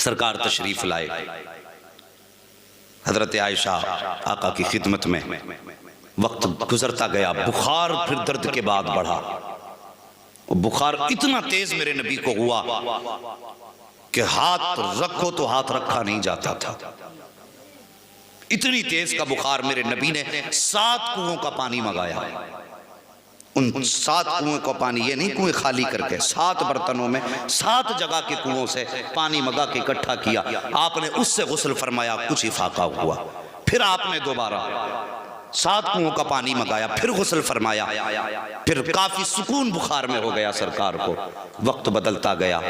سرکار تشریف لائے، حضرت عائشہ آقا کی خدمت میں، وقت گزرتا گیا، بخار پھر درد کے بعد بڑھا، بخار اتنا تیز میرے نبی کو ہوا کہ ہاتھ رکھو تو ہاتھ رکھا نہیں جاتا تھا، اتنی تیز کا بخار میرے نبی نے 7 کنووں کا پانی منگایا۔ ان 7 کنویں کا پانی، یہ نہیں کنویں خالی کر کے، 7 برتنوں میں 7 جگہ کے کنووں سے پانی منگا کے اکٹھا کیا، آپ نے اس سے غسل فرمایا، کچھ افاقہ ہوا، پھر آپ نے دوبارہ 7 کنووں کا پانی منگایا، پھر غسل فرمایا، پھر کافی سکون بخار میں ہو گیا سرکار کو۔ وقت بدلتا گیا،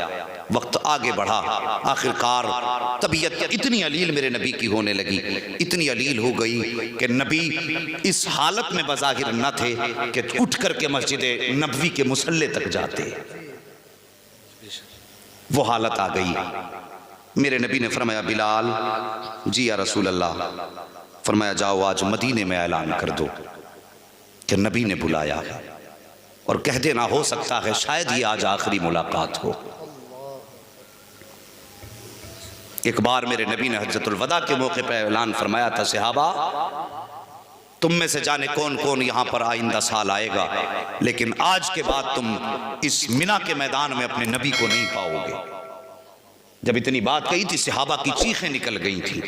وقت آگے بڑھا، آخرکار طبیعت اتنی علیل میرے نبی کی ہونے لگی، اتنی علیل ہو گئی کہ نبی اس حالت میں بظاہر نہ تھے کہ اٹھ کر کے مسجد نبوی کے مصلی تک جاتے، وہ حالت آ گئی۔ میرے نبی نے فرمایا بلال، جی یا رسول اللہ، فرمایا جاؤ آج مدینے میں اعلان کر دو کہ نبی نے بلایا ہے، اور کہہ دینا ہو سکتا ہے شاید یہ آج آخری ملاقات ہو۔ ایک بار میرے نبی نے حجۃ الوداع کے موقع پہ اعلان فرمایا تھا، صحابہ تم میں سے جانے کون کون یہاں پر آئندہ سال آئے گا، لیکن آج کے بعد تم اس منا کے میدان میں اپنے نبی کو نہیں پاؤ گے۔ جب اتنی بات کہی تھی صحابہ کی چیخیں نکل گئی تھی،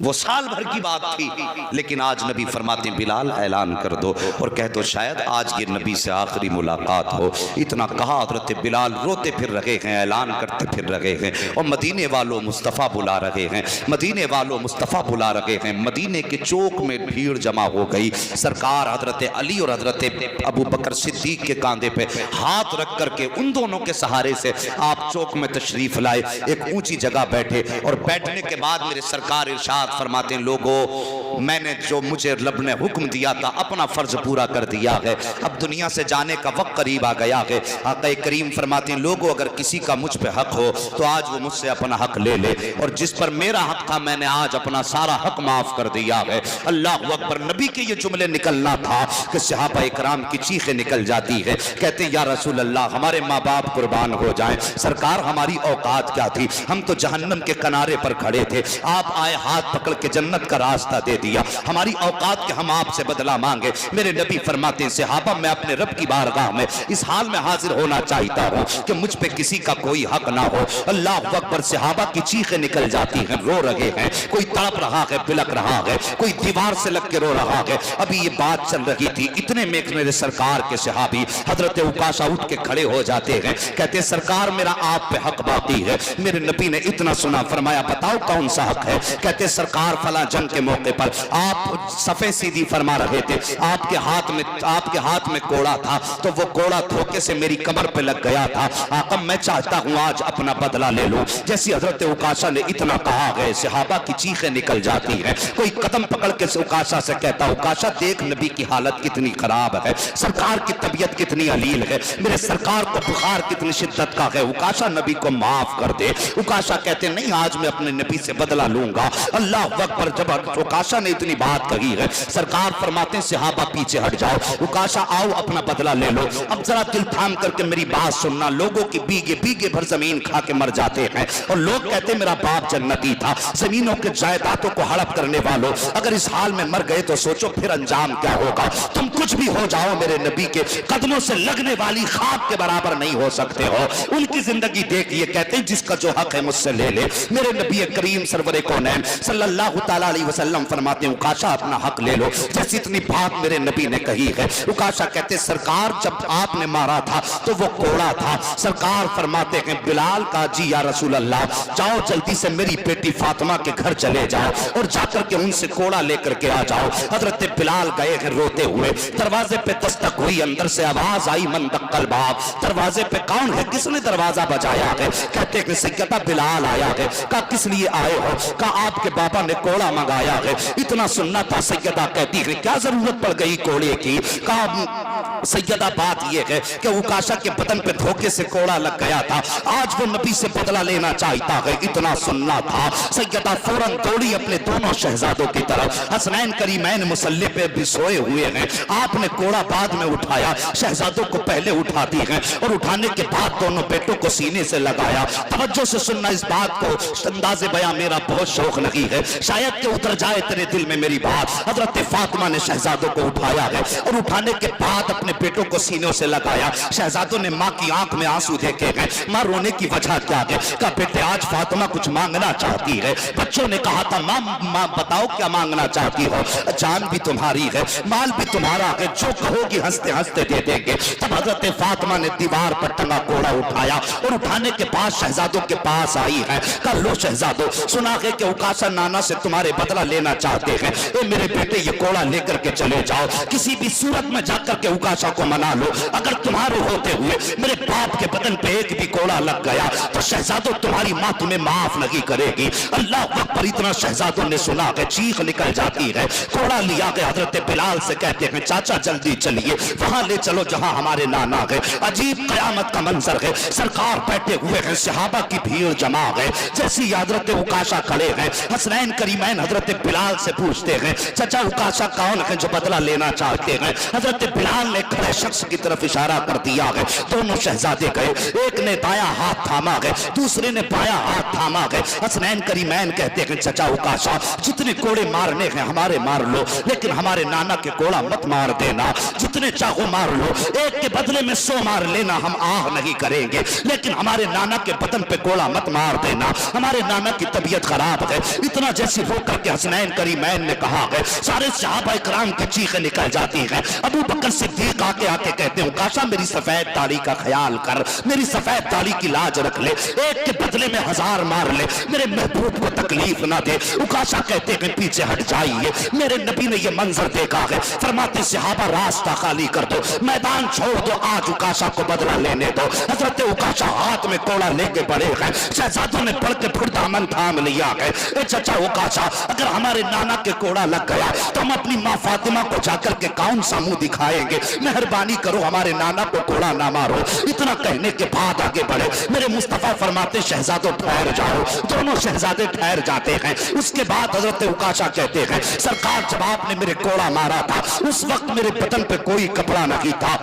وہ سال بھر کی بات تھی، لیکن آج نبی فرماتے ہیں بلال اعلان کر دو، اور کہہ دو شاید آج یہ نبی سے آخری ملاقات ہو۔ اتنا کہا حضرت بلال روتے پھر رہے ہیں، اعلان کرتے پھر رہے ہیں، اور مدینے والوں مصطفیٰ بلا رہے ہیں، مدینے والوں مصطفیٰ بلا رہے ہیں۔ مدینے کے چوک میں بھیڑ جمع ہو گئی، سرکار حضرت علی اور حضرت ابو بکر صدیق کے کاندھے پہ ہاتھ رکھ کر کے ان دونوں کے سہارے سے آپ چوک میں تشریف لائے، ایک اونچی جگہ بیٹھے، اور بیٹھنے کے بعد میرے سرکار ارشاد فرماتے ہیں لوگو میں نے جو مجھے رب نے حکم دیا تھا اپنا فرض پورا کر دیا ہے، اب دنیا سے جانے کا وقت قریب آ گیا ہے۔ آقا کریم فرماتے ہیں لوگو اگر کسی کا مجھ پہ حق ہو تو آج وہ مجھ سے اپنا حق لے لے، اور جس پر میرا حق تھا میں نے آج اپنا سارا حق معاف کر دیا ہے۔ اللہ اکبر، نبی کے یہ جملے نکلنا تھا کہ صحابہ اکرام کی چیخیں نکل جاتی ہے، کہتے ہیں یا رسول اللہ ہمارے ماں باپ قربان ہو جائیں، سرکار ہماری اوقات کیا تھی، ہم تو جہنم کے کنارے پر کھڑے تھے، آپ آئے ہاتھ پکڑ کے جنت کا راستہ دے دیا، ہماری اوقات کے ہم آپ سے بدلہ مانگے۔ میرے نبی فرماتے ہیں صحابہ میں اپنے رب کی بارگاہ میں اس حال میں حاضر ہونا چاہتا ہوں کہ مجھ پہ کسی کا کوئی حق نہ ہو۔ اللہ اکبر، صحابہ کی چیخیں نکل جاتی ہیں، رو رہے ہیں، کوئی تڑپ رہا ہے، بلک رہا ہے، کوئی دیوار سے لگ کے رو رہا ہے۔ ابھی یہ بات چل رہی تھی، اتنے میں میرے سرکار کے صحابی حضرت عکاشہ اٹھ کے کھڑے ہو جاتے ہیں، کہتے ہیں سرکار میرا آپ پہ حق باقی ہے۔ میرے نبی نے اتنا سنا، فرمایا بتاؤ کون سا حق ہے؟ کہتے سرکار فلاں جنگ کے موقع پر آپ صفے سیدھی فرما رہے تھے، آپ کے ہاتھ میں کوڑا تھا، تو وہ کوڑا دھوکے سے میری کمر پہ لگ گیا تھا، آقا میں چاہتا ہوں آج اپنا بدلہ لے لوں۔ جیسی حضرت عکاشہ نے اتنا کہا ہے، صحابہ کی چیخیں نکل جاتی ہیں، کوئی قدم پکڑ کے عکاشہ سے کہتا عکاشہ دیکھ نبی کی حالت کتنی خراب ہے، سرکار کی طبیعت کتنی علیل ہے، میرے سرکار کو بخار کتنی شدت کا ہے، عکاشہ نبی کو معاف کر دے۔ عکاشہ کہتے نہیں آج میں اپنے نبی سے بدلہ لوں گا۔ اللہ اکبر، جب عکاشہ نے اتنی بات کہی ہے، سرکار فرماتے ہیں صحابہ پیچھے ہٹ جاؤ، عکاشہ آؤ اپنا بدلہ لے لو۔ اب ذرا دل تھام کر کے میری بات سننا، لوگوں کی بیگے بھر زمین کھا کے مر جاتے ہیں، اور لوگ کہتے ہیں میرا باپ جنتی تھا، زمینوں کے جائیدادوں کو ہڑپ کرنے والوں اگر اس حال میں مر گئے تو سوچو پھر انجام کیا ہوگا۔ تم کچھ بھی ہو جاؤ، میرے نبی کے قدموں سے لگنے والی خاک کے برابر نہیں ہو سکتے ہو۔ ان کی زندگی دیکھیے، کہتے ہیں جس کا جو حق ہے مجھ سے لے لے۔ میرے نبی کریم سرور کونین صلی اللہ تعالیٰ علیہ وسلم فرماتے ہیں عکاشہ اپنا حق لے لو۔ جیسی اتنی بات میرے نبی نے کہی ہے، عکاشہ کہتے سرکار جب آپ نے مارا تھا تو وہ کوڑا تھا، سرکار فرماتے ہیں بلال کا جی یا رسول اللہ جاؤ جلدی سے میری بیٹی فاطمہ کے گھر چلے جاؤ اور جا کر کے ان سے کوڑا لے کر کے آ جاؤ۔ حضرت بلال گئے ہیں روتے ہوئے، دروازے پہ دستک ہوئی، اندر سے آواز آئی من دق الباب، دروازے پہ کون ہے، کس نے دروازہ بجایا ہے؟ کہتے ہیں سیدہ بلال آیا ہے۔ کہا کس لیے آئے ہو؟ کہا آپ کے باپ صحابہ نے کوڑا منگایا ہے، اتنا سننا تھا۔ سیدہ کہتی ہے کیا ضرورت پڑ گئی کوڑے کی؟ کہا سیدہ بات یہ ہے کہ عکاشہ کے بدن پہ دھوکے سے کوڑا لگ گیا تھا، آج وہ نبی سے بدلہ لینا چاہتا ہے، اتنا سننا تھا۔ سیدہ فوراً دوڑی اپنے دونوں شہزادوں کی طرف، حسنین کریمین مصلی پہ بھی سوئے ہوئے ہیں، آپ نے کوڑا بعد میں اٹھایا، شہزادوں کو پہلے اٹھاتی ہیں اور اٹھانے کے بعد دونوں بیٹوں کو سینے سے لگایا۔ توجہ سے سننا اس بات کو، انداز بیاں میرا بہت شوق نہیں ہے، شاید کہ اتر جائے تیرے دل میں میری بات۔ حضرت فاطمہ نے شہزادوں کو اٹھایا ہے اور اٹھانے کے بعد اپنے بیٹوں کو سینوں سے لگایا۔ شہزادوں نے ماں کی آنکھ میں آنسو دیکھے ہیں، ماں رونے کی وجہ کیا ہے؟ کہا بیٹے آج فاطمہ کچھ مانگنا چاہتی ہے۔ بچوں نے کہا تھا ماں بتاؤ کیا مانگنا چاہتی ہو؟ جان بھی تمہاری ہے، مال بھی تمہارا ہے، جو کہو گی ہنستے ہنستے دے دیں گے۔ تب حضرت فاطمہ نے دیوار پر ٹنگا کوڑا اٹھایا اور اٹھانے کے بعد شہزادوں کے پاس آئی ہے۔ کہا لو شہزادوں، سنا ہے کہ عکاشہ نانا سے تمہارے بدلہ لینا چاہتے ہیں، اے میرے بیٹے یہ کوڑا لے کر کے چلے جاؤ، کسی بھی صورت میں جا کر کے عکاشہ کو منا لو۔ اگر تمہارے ہوتے ہوئے میرے باپ کے بدن پہ ایک بھی کوڑا لگ گیا تو شہزادوں تمہاری ماں تمہیں معاف نہیں کرے گی۔ اللہ اکبر! اتنا شہزادوں نے سنا کہ چیخ نکل جاتی ہے۔ کوڑا لیا گیا، حضرت بلال سے کہتے ہیں چاچا جلدی چلیے، وہاں لے چلو جہاں ہمارے نانا ہے۔ عجیب قیامت کا منظر ہے، سرکار بیٹھے ہوئے ہیں، صحابہ کی بھیڑ جمع ہے، جیسی حضرت عکاشہ کھڑے ہیں، حسنین کریمین حضرت بلال سے پوچھتے ہیں چچا عکاشہ کون ہے جو بدلہ لینا چاہتے ہیں؟ حضرت بلال نے کھڑے شخص کی طرف اشارہ کر دیا ہے، دونوں شہزادے گئے، ایک نے دایاں ہاتھ تھاما ہے، دوسرے نے بایاں ہاتھ تھاما ہے۔ حسنین کریمین کہتے ہیں چچا عکاشہ جتنے کوڑے مارنے ہیں ہمارے مار لو، لیکن ہمارے نانا کے کوڑا مت مار دینا، جتنے چاہو مار لو، ایک کے بدلے میں 100 مار لینا، ہم آہ نہیں کریں گے، لیکن ہمارے نانا کے بدن پہ کوڑا مت مار دینا، ہمارے نانا کی طبیعت خراب ہے۔ اتنا جیسی ہو کر کے حسنین کریمین نے کہا ہے، سارے صحابہ کرام کی چیخیں نکل جاتی ہیں۔ ابو بکر صدیق آ کے کہتے ہیں عکاشہ میری سفید داڑھی کا خیال کر، میری سفید داڑھی کی لاج رکھ لے، ایک کے بدلے میں 1000 مار لے، میرے محبوب کو تکلیف نہ دے۔ عکاشہ کہتے ہیں پیچھے ہٹ جائیے، میرے نبی نے یہ منظر دیکھا ہے، فرماتے صحابہ راستہ خالی کر دو، میدان چھوڑ دو، آج عکاشہ کو بدلہ لینے دو۔ حضرت عکاشہ ہاتھ میں کوڑا لے کے بڑے ہیں، شہزادوں نے پڑھ کے پھر دامن تھام لیا ہے۔ اے چچا عکاشہ اگر ہمارے نانا کے کوڑا لگ گیا تو ہم اپنی ماں فاطمہ کو جا کر کے کون سا منہ دکھائیں گے؟ مہربانی کرو ہمارے نانا کو کوڑا نہ مارو۔ اتنا کہنے کے بعد آگے بڑھے، میرے مصطفیٰ فرماتے شہزادوں ٹھہر جاؤ، دونوں شہزادے ٹھہر جاتے ہیں۔ اس کے بعد حضرت عکاشہ کہتے ہیں سرکار جب آپ نے میرے کوڑا مارا تھا اس وقت میرے بدن پہ کوئی کپڑا نہیں تھا،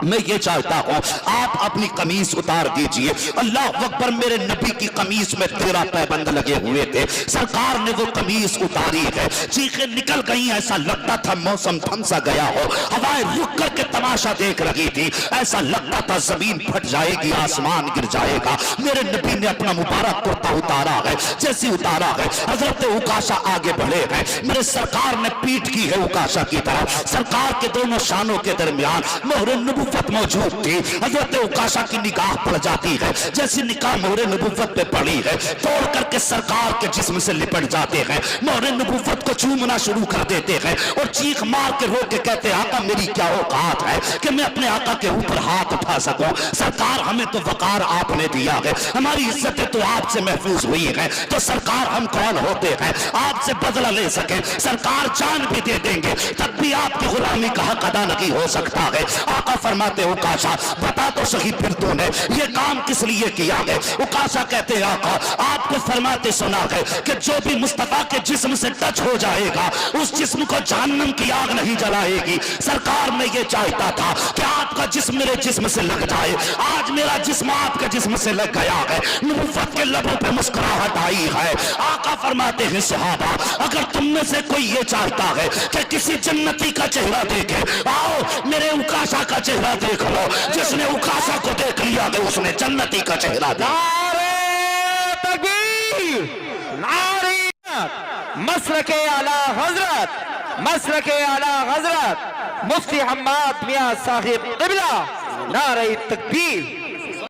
میں یہ چاہتا ہوں آپ اپنی قمیص اتار دیجئے۔ اللہ اکبر! میرے نبی کی قمیص میں 13 پیبند لگے ہوئے تھے، سرکار نے وہ قمیص اتاری ہے، چیخیں نکل گئی، ایسا لگتا تھا موسم تھم سا گیا ہو، ہوائیں رک کر کے تماشا دیکھ رہی تھی، ایسا لگتا تھا زمین پھٹ جائے گی، آسمان گر جائے گا۔ میرے نبی نے اپنا مبارک کرتا اتارا ہے، جیسی اتارا ہے حضرت عکاشہ آگے بڑھے ہیں، میرے سرکار نے پیٹ کی ہے عکاشہ کی طرف، سرکار کے دونوں شانوں کے درمیان مہر نبوت موجود تھی۔ حضرت عکاشہ کی نگاہ پڑ جاتی ہے، جیسی نگاہ مہر نبوت پہ پڑی ہے، توڑ کر کے سرکار کے جسم سے لپٹ جاتے ہیں، مہر نبوت کو چومنا شروع کر دیتے ہیں اور چیخ مار کے رو کے کہتے ہیں آقا میری کیا اوقات ہے کہ میں اپنے آقا کے اوپر ہاتھ اٹھا سکوں؟ سرکار ہمیں تو وقار آپ نے دیا ہے، ہماری عزتیں تو آپ سے محفوظ ہوئی ہیں، تو سرکار ہم کون ہوتے ہیں آپ سے بدلہ لے سکیں؟ سرکار جان بھی دے دیں گے تب بھی آپ کی غلامی کا حق ادا نہیں ہو سکتا ہے۔ آقا فرماتے عکاشہ بتا تو صحیح پھر تو نے یہ کام کس لیے کیا ہے؟ عکاشہ کہتے ہیں آقا آپ کو فرماتے سنا ہے کہ جو بھی مصطفیٰ کے جسم سے ٹچ ہو جائے گا اس جسم کو جہنم کی آگ نہیں جلائے گی۔ سرکار میں یہ چاہتا تھا کہ آپ کا جسم میرے جسم سے لگ جائے، آج میرا جسم آپ کے جسم سے لگ گیا ہے، نبوت کے لبوں پہ مسکراہٹ آئی ہے۔ آقا فرماتے ہیں صحابہ اگر تم میں سے کوئی یہ چاہتا ہے کہ کسی جنتی کا چہرہ دیکھے، آؤ میرے عکاشہ کا چہرہ دیکھ لو، جس نے عکاشہ کو دیکھ لیا کہ اس نے جنتی کا چہرہ دیکھا۔ نعرہ تکبیر، نعرہ مسلک اعلیٰ حضرت، مسلک اعلیٰ حضرت مفتی حماد میاں صاحب قبلہ، نعرہ تکبیر۔